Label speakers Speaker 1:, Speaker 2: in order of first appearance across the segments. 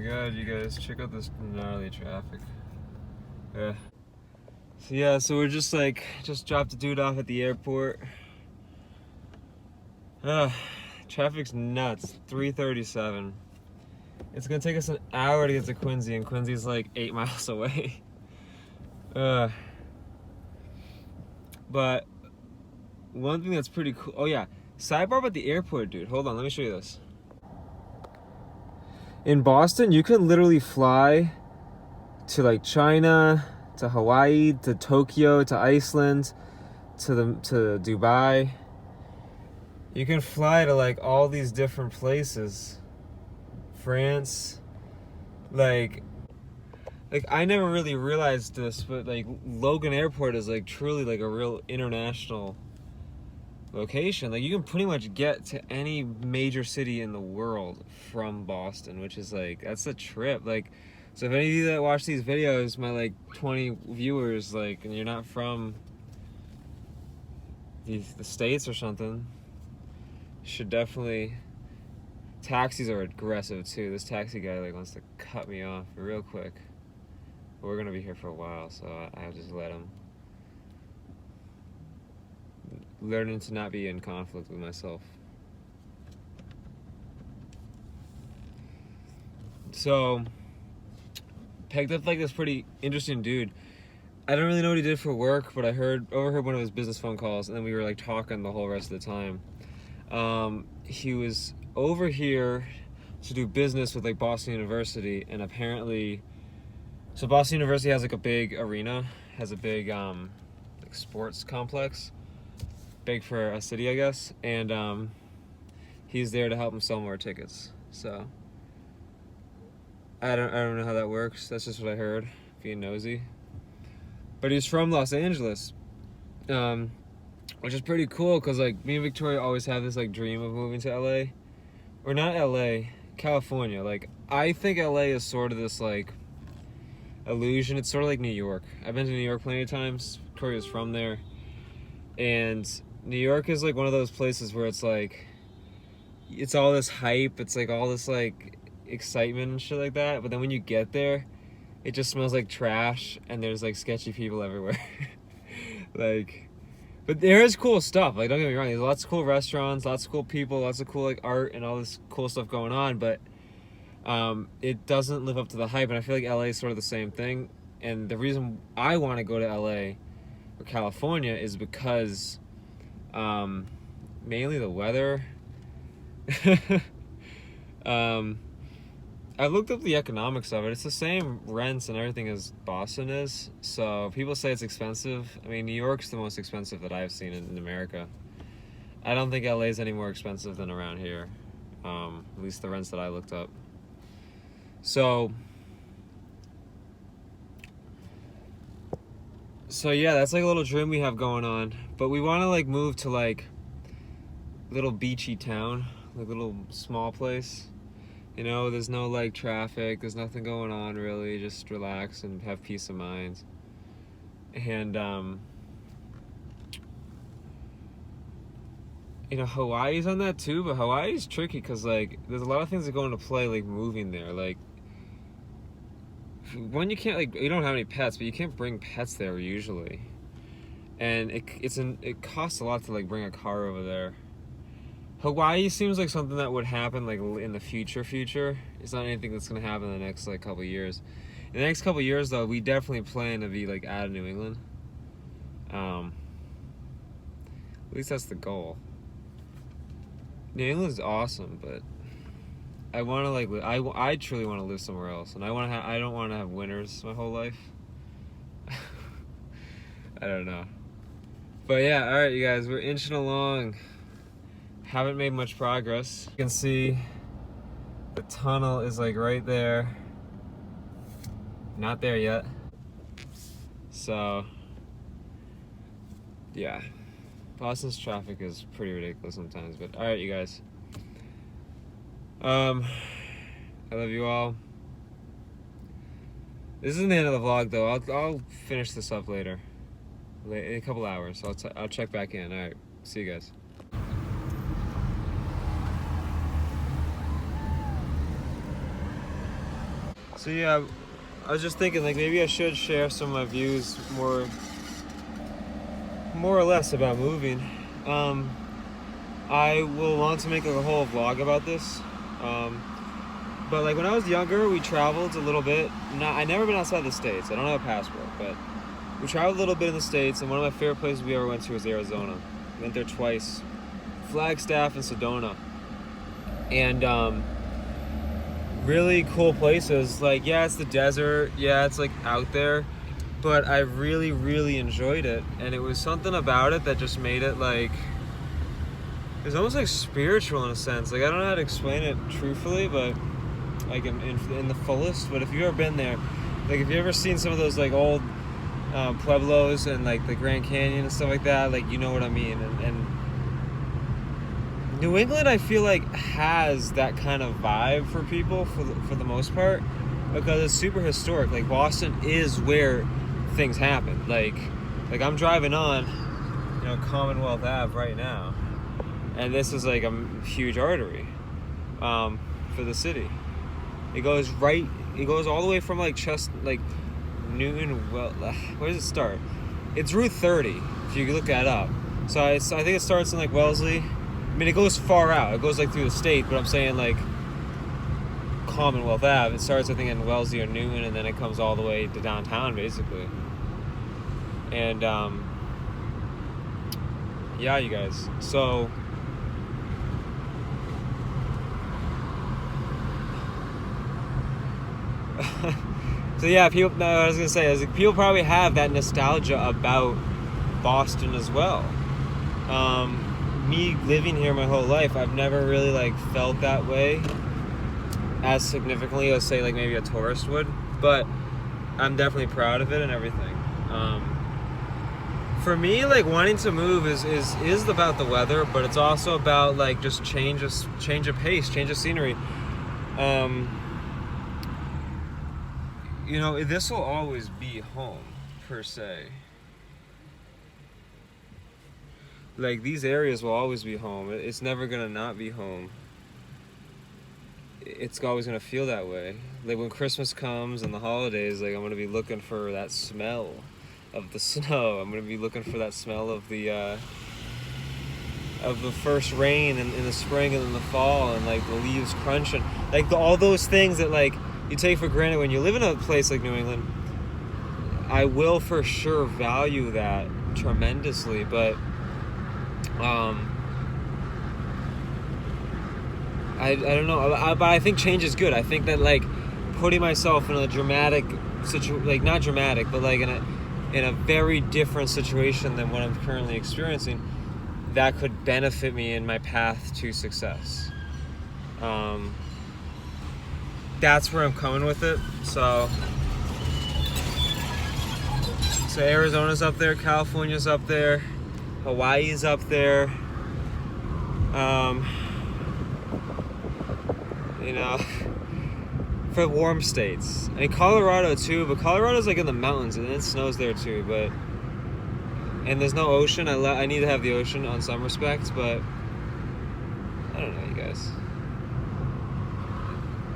Speaker 1: god, you guys, check out this gnarly traffic. So we're just dropped the dude off at the airport. Traffic's nuts. 3:37. It's gonna take us an hour to get to Quincy, and Quincy's like 8 miles away. But one thing that's pretty cool. Oh yeah, sidebar about the airport, dude. Hold on, let me show you this. In Boston, you can literally fly to like China, to Hawaii, to Tokyo, to Iceland, to Dubai. You can fly to like all these different places. France. Like I never really realized this, but like Logan Airport is like truly like a real international location. Like you can pretty much get to any major city in the world from Boston, which is like, that's a trip. Like, so if any of you that watch these videos, my like 20 viewers, like, and you're not from the States or something, you should definitely. Taxis are aggressive too. This taxi guy like wants to cut me off real quick. We're gonna be here for a while, so I just let him. Learning to not be in conflict with myself. So, picked up like this pretty interesting dude. I don't really know what he did for work, but I overheard one of his business phone calls, and then we were like talking the whole rest of the time. He was over here to do business with like Boston University, and apparently, so Boston University has like a big arena, has a big like sports complex, big for a city, I guess, and he's there to help him sell more tickets. So I don't know how that works. That's just what I heard, being nosy. But he's from Los Angeles, which is pretty cool because like me and Victoria always had this like dream of moving to LA, or not LA, California. Like I think LA is sort of this like illusion. It's sort of like New York. I've been to New York plenty of times. Victoria's from there, and New York is like one of those places where it's like, it's all this hype, it's like all this like excitement and shit like that, but then when you get there, it just smells like trash and there's like sketchy people everywhere. Like, but there is cool stuff, like don't get me wrong, there's lots of cool restaurants, lots of cool people, lots of cool like art and all this cool stuff going on, but it doesn't live up to the hype, and I feel like LA is sort of the same thing. And the reason I want to go to LA or California is because mainly the weather. I looked up the economics of it. It's the same rents and everything as Boston is. So people say it's expensive. I mean, New York's the most expensive that I've seen in America. I don't think LA is any more expensive than around here. At least the rents that I looked up. So yeah, that's like a little dream we have going on. But we want to like move to like little beachy town, like little small place. You know, there's no like traffic, there's nothing going on really, just relax and have peace of mind. And you know, Hawaii's on that too, but Hawaii's tricky because like there's a lot of things that go into play, like moving there. Like one, you can't like, you don't have any pets, but you can't bring pets there usually, and it costs a lot to like bring a car over there. Hawaii seems like something that would happen like in the future. It's not anything that's gonna happen in the next like couple years. In the next couple years though, we definitely plan to be like out of New England. At least that's the goal. New England's awesome, but I want to like I truly want to live somewhere else, and I don't want to have winters my whole life. I don't know, but yeah, all right, you guys, we're inching along. Haven't made much progress. You can see the tunnel is like right there. Not there yet. So yeah, Boston's traffic is pretty ridiculous sometimes, but all right, you guys. I love you all. This isn't the end of the vlog though. I'll finish this up later, in a couple hours. So I'll check back in. All right, see you guys. So yeah, I was just thinking like maybe I should share some of my views more or less about moving. I will want to make like a whole vlog about this. But like when I was younger, we traveled a little bit. I never been outside the States. I don't have a passport, but we traveled a little bit in the States, and one of my favorite places we ever went to was Arizona. Went there twice. Flagstaff and Sedona. And really cool places. Like, yeah, it's the desert. Yeah, it's like out there. But I really, really enjoyed it. And it was something about it that just made it like, it was almost like spiritual in a sense. Like, I don't know how to explain it truthfully, but like in the fullest. But if you've ever been there, like if you've ever seen some of those like old pueblos and like the Grand Canyon and stuff like that, like you know what I mean. And New England, I feel like, has that kind of vibe for people for the most part, because it's super historic. Like Boston is where things happen. Like I'm driving on, you know, Commonwealth Ave right now, and this is like a huge artery for the city. It goes all the way from like Newton. Well, where does it start? It's Route 30. If you look that up. So I think it starts in like Wellesley. I mean, it goes far out. It goes like through the state, but I'm saying like Commonwealth Ave. It starts, I think, in Wellesley or Newton, and then it comes all the way to downtown, basically. And yeah, you guys. So so yeah, people. No, I was gonna say, people probably have that nostalgia about Boston as well. Me living here my whole life, I've never really like felt that way as significantly as say like maybe a tourist would, but I'm definitely proud of it and everything. For me, like wanting to move is about the weather, but it's also about like just change of pace, change of scenery. You know, this will always be home per se. Like, these areas will always be home. It's never gonna not be home. It's always gonna feel that way. Like, when Christmas comes and the holidays, like, I'm gonna be looking for that smell of the snow. I'm gonna be looking for that smell of the first rain in the spring and in the fall, and, like, the leaves crunching. Like, all those things that, like, you take for granted when you live in a place like New England. I will for sure value that tremendously, but I don't know, but I think change is good. I think that like putting myself in a dramatic situation, like not dramatic, but like in a very different situation than what I'm currently experiencing, that could benefit me in my path to success. That's where I'm coming with it. So Arizona's up there, California's up there, Hawaii's up there. You know, for warm states. I mean, Colorado too, but Colorado's like in the mountains and it snows there too, and there's no ocean. I need to have the ocean on some respects, but I don't know, you guys.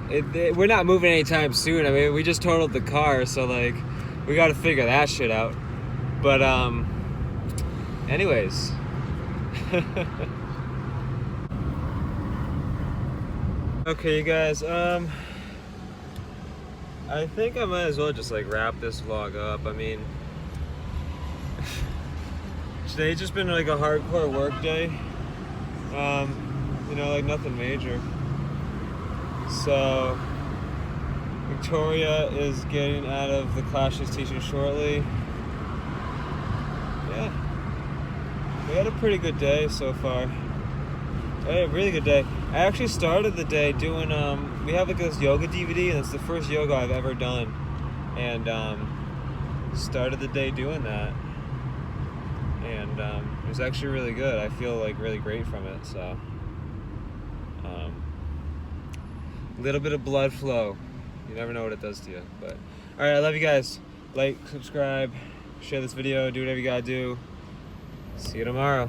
Speaker 1: We're not moving anytime soon. I mean, we just totaled the car, so like, we got to figure that shit out. But anyways. Okay, you guys, I think I might as well just like wrap this vlog up. I mean, today's just been like a hardcore work day. You know, like nothing major. So Victoria is getting out of the class she's teaching shortly. Yeah, we had a pretty good day so far. A really good day. I actually started the day doing, we have like this yoga DVD, and it's the first yoga I've ever done. And started the day doing that. And it was actually really good. I feel like really great from it, so. A little bit of blood flow. You never know what it does to you. But alright, I love you guys. Like, subscribe, share this video, do whatever you gotta do. See you tomorrow.